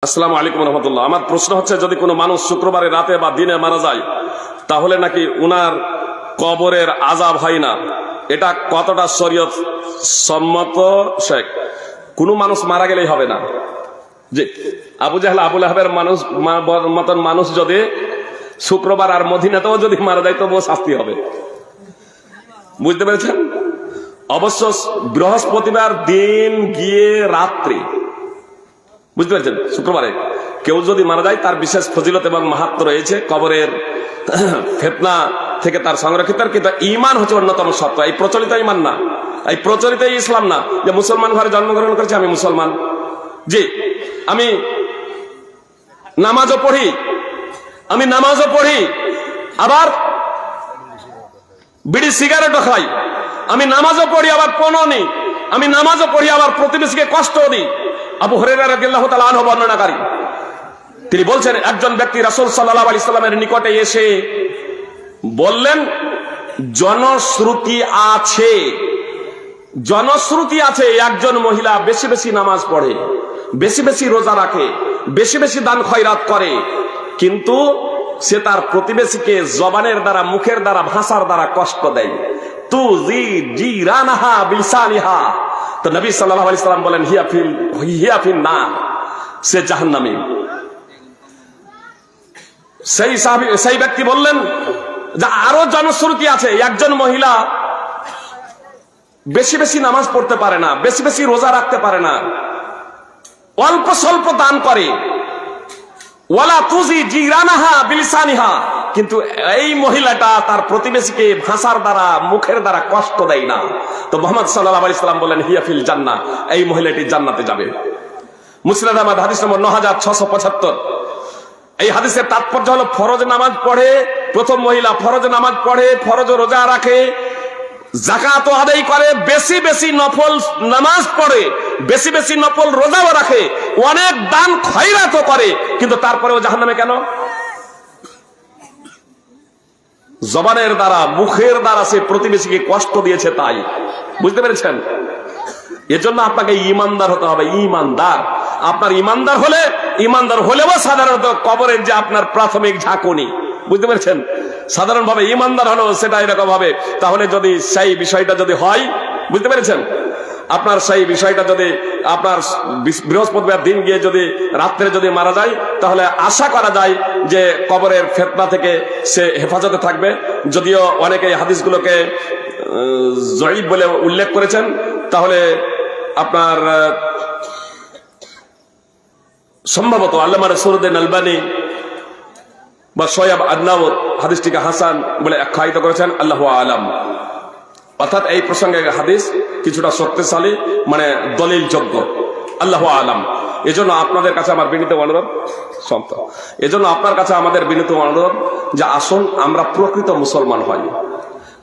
আসসালামু আলাইকুম রহমতুল্লাহ। আমার প্রশ্ন হচ্ছে, যদি কোনো মানুষ শুক্রবারে রাতে বা দিনে মারা যায় তাহলে নাকি উনার কবরের আযাব হয় না, এটা কতটা শরীয়ত সম্মত? শেখ, কোনো মানুষ মারা গেলেই হবে না। যে আবু জাহল আবু লাহাবের মতন মানুষ যদি শুক্রবার আর মদিনাতেও যদি মারা যায় তবুও শাস্তি হবে, বুঝতে পেরেছেন? অবশ্য বৃহস্পতিবার দিন গিয়ে রাত্রি, বুঝতে পেরেছেন, শুক্রবারে কেউ যদি মারা যায় তার বিশেষ ফজিলত এবং মাহাত্ম্য রয়েছে, কবরের ফিতনা থেকে তার সংরক্ষিত। কিন্তু ঈমান হচ্ছে অন্যতম শর্ত। এই প্রচলিত ঈমান না, এই প্রচলিত ইসলাম না যে মুসলমান ঘরে জন্মগ্রহণ করেছে আমি মুসলমান, জি আমি নামাজও পড়ি, আবার বিড়ি সিগারেটও খাই, আমি নামাজও পড়ি আবার পণও নিই, আমি নামাজও পড়ি আবার প্রতিবেশীকে কষ্টও দিই। আবু হুরায়রা রাদিয়াল্লাহু তাআলা আনহু বর্ণনাকারী, তিনি বলছেন, একজন ব্যক্তি রাসূল সাল্লাল্লাহু আলাইহি সাল্লামের নিকটে এসে বললেন, জনশ্রুতি আছে একজন মহিলা বেশি বেশি নামাজ পড়ে, বেশি বেশি রোজা রাখে, বেশি বেশি দান খয়রাত করে, কিন্তু সে তার প্রতিবেশীকে জবানের দ্বারা, মুখের দ্বারা, ভাষার দ্বারা কষ্ট দেয়। তু জি রানাহা বিলসানিহা। তো নবী সাল্লাল্লাহু আলাইহি সাল্লাম বলেন, হিয়া ফিন নার, সে জাহান্নামী। সেই ব্যক্তি বললেন যে আরো জনশ্রুতি আছে, একজন মহিলা বেশি বেশি নামাজ পড়তে পারে না, বেশি বেশি রোজা রাখতে পারে না, অল্প স্বল্প দান করে, ওয়ালা তুজি জিরানাহা বিলসানিহা, কিন্তু এই মহিলাটা তার প্রতিবেশীকে ভাষার দ্বারা, মুখের দ্বারা কষ্ট দেয় না। তো মুহাম্মদ সাল্লাল্লাহু আলাইহি সাল্লাম বলেন, হিয়া ফিল জান্নাহ, এই মহিলাটি জান্নাতে যাবে। মুসনাদ আহমদ হাদিস নম্বর 9675। এই হাদিসের তাৎপর্য হলো, ফরজ নামাজ পড়ে, প্রথম মহিলা ফরজ নামাজ পড়ে, ফরজ রোজা রাখে, যাকাত আদায় করে, বেশি বেশি নফল নামাজ পড়ে, বেশি বেশি নফল রোজাও রাখে, অনেক দান খয়রাতও করে, কিন্তু তারপরেও জাহান্নামে কেন? জবানের দ্বারা, মুখের দ্বারা সে প্রতিবেশীকে কষ্ট দিয়েছে, তাই। বুঝতে পেরেছেন? এজন্য আপনাকে ঈমানদার হতে হবে। ঈমানদার, আপনার ঈমানদার হলেও সাধারণত কবরের যে আপনার প্রাথমিক ঝাঁকুনি, বুঝতে পেরেছেন, সাধারণভাবে ঈমানদার হলো সেটা এরকম হবে। তাহলে যদি সেই বিষয়টা যদি হয়, বুঝতে পেরেছেন, আপনার সেই বিষয়টা যদি আপনার বৃহস্পতিবার দিন গিয়ে যদি রাত্রে যদি মারা যায়, তাহলে আশা করা যায় যে কবরের ফিতনা থেকে সে হেফাজতে থাকবে। যদিও অনেকে এই হাদিসগুলোকে জয়ীফ বলে উল্লেখ করেছেন, তাহলে আপনার সম্ভবত আল্লামা নসরুদ্দিন আলবানী বা শোয়েব আদনাউর হাদিসটিকে হাসান বলে আখ্যায়িত করেছেন, আল্লাহু আলাম। অর্থাৎ এই প্রসঙ্গে হাদিস কিছুটা শক্তিশালী, মানে দলিল যোগ্য, আল্লাহু আলাম। এজন্য আপনাদের কাছে আমার বিনীত অনুরোধ, এজন্য আপনার কাছে আমাদের বিনীত অনুরোধ যে আসুন আমরা প্রকৃত মুসলমান হই,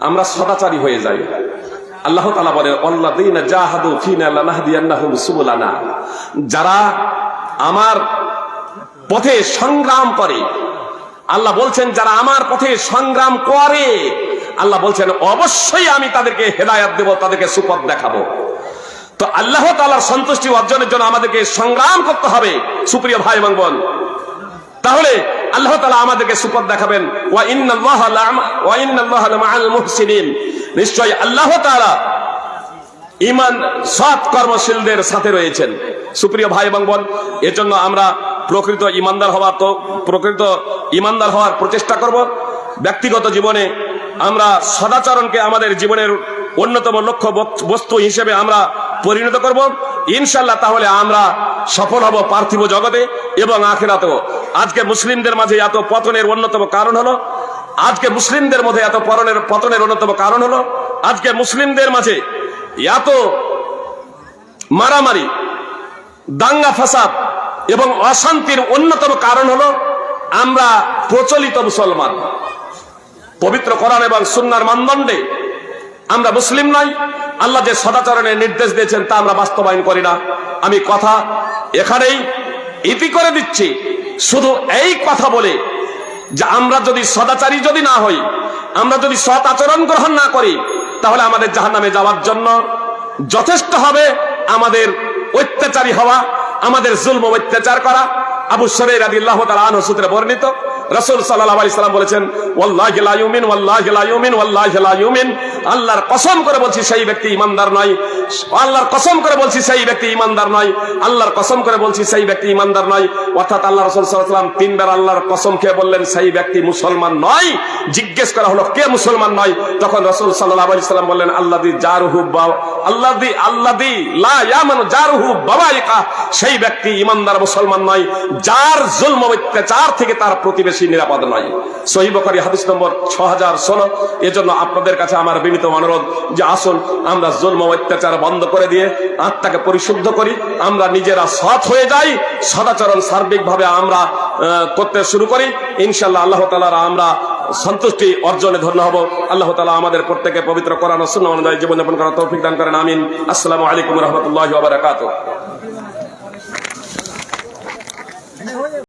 আমরা সদাচারী হয়ে যাই। আল্লাহ তাআলা বলেন, আল্লাযীনা জাহাদু ফীনা লানাহদিয়ান্নাহুম সুবুলানা, যারা আমার পথে সংগ্রাম করে, আল্লাহ বলছেন যারা আমার পথে সংগ্রাম করে, আল্লাহ বলছেন অবশ্যই আমি তাদেরকে হেদায়েত দেব, তাদেরকে সুপথ দেখাবো। তো আল্লাহ তাআলার সন্তুষ্টি অর্জনের জন্য আমাদেরকে সংগ্রাম করতে হবে, সুপ্রিয় ভাই এবং বোন। তাহলে আল্লাহ তাআলা আমাদেরকে সুপথ দেখাবেন। ওয়া ইন্নাল্লাহা লামাআল মুহসিনিন, নিশ্চয়ই আল্লাহ তাআলা ঈমান সৎ কর্মশীলদের সাথে রয়েছেন। সুপ্রিয় ভাই এবং বোন, এজন্য আমরা প্রকৃত ঈমানদার হওয়ার প্রচেষ্টা করব। ব্যক্তিগত জীবনে আমরা সদাচরণকে আমাদের জীবনের অন্যতম লক্ষ্য বস্তু হিসেবে আমরা পরিণত করব ইনশাআল্লাহ। তাহলে আমরা সফল হব পার্থিব জগতে এবং আখিরাতেও। আজকে মুসলিমদের মাঝে এত পতনের অন্যতম কারণ হলো, আজকে মুসলিমদের মধ্যে এত পতনের অন্যতম কারণ হলো, আজকে মুসলিমদের মাঝে এত মারামারি, দাঙ্গা ফাসাদ এবং অশান্তির অন্যতম কারণ হলো আমরা প্রচলিত মুসলমান, পবিত্র কোরআন এবং সুন্নাহর মানদণ্ডে আমরা মুসলিম নই। আল্লাহ যে সদাচরণের নির্দেশ দিয়েছেন তা আমরা বাস্তবায়ন করি না। আমি কথা এখানেই ইতি করে দিচ্ছি, শুধু এই কথা বলে যে আমরা যদি সদাচারী যদি না হই, আমরা যদি সৎ আচরণ গ্রহণ না করি, তাহলে আমাদের জাহান্নামে যাওয়ার জন্য যথেষ্ট হবে আমাদের অত্যাচারী হওয়া, আমাদের জুলম অত্যাচার করা, আবু শুরাইহ রাদিয়াল্লাহু তাআলা আনহু সূত্রে বর্ণিত, রাসূল সাল্লাল্লাহু আলাইহি সাল্লাম বলেছেন, ওয়াল্লাহি লা ইউমিন, ওয়াল্লাহি লা ইউমিন, ওয়াল্লাহি লা ইউমিন, আল্লাহর কসম করে বলছি সেই ব্যক্তি ঈমানদার নয়, আল্লাহর কসম করে বলছি সেই ব্যক্তি ঈমানদার নয়, আল্লাহর কসম করে বলছি সেই ব্যক্তি ঈমানদার নয়। অর্থাৎ আল্লাহ রাসূল সাল্লাল্লাহু আলাইহি ওয়াসাল্লাম তিনবার আল্লাহর কসম খেয়ে বললেন সেই ব্যক্তি মুসলমান নয়। জিজ্ঞেস করা হলো কে মুসলমান নয়, তখন রাসূল সাল্লাল্লাহু আলাইহি সাল্লাম বললেন, আল্লাযী জারুহু আল্লাযী লা ইয়ামানু জারুহু বাওয়াইকা, সেই ব্যক্তি ঈমানদার মুসলমান নয় যার জুলম ও অত্যাচার থেকে তার প্রতিবেশী নিরাপদ নয়। সহিহ বুখারী হাদিস নম্বর 6016। এজন্য আপনাদের কাছে আমার বিনীত অনুরোধ যে আসুন আমরা জুলম ও অত্যাচার বন্ধ করে দিয়ে আত্মাকে পরিশুদ্ধ করি, আমরা নিজেরা সৎ হয়ে যাই, সদাচরণ সার্বিকভাবে আমরা করতে শুরু করি। ইনশাআল্লাহ আল্লাহ তাআলার আমরা সন্তুষ্টি অর্জনে ধন্য হব। আল্লাহ তাআলা আমাদের প্রত্যেকে পবিত্র কোরআন ও সুন্নাহ অনুযায়ী জীবনযাপন করার তৌফিক দান করেন, আমিন। আসসালামু আলাইকুম ওয়া রাহমাতুল্লাহি ওয়া বারাকাতুহু।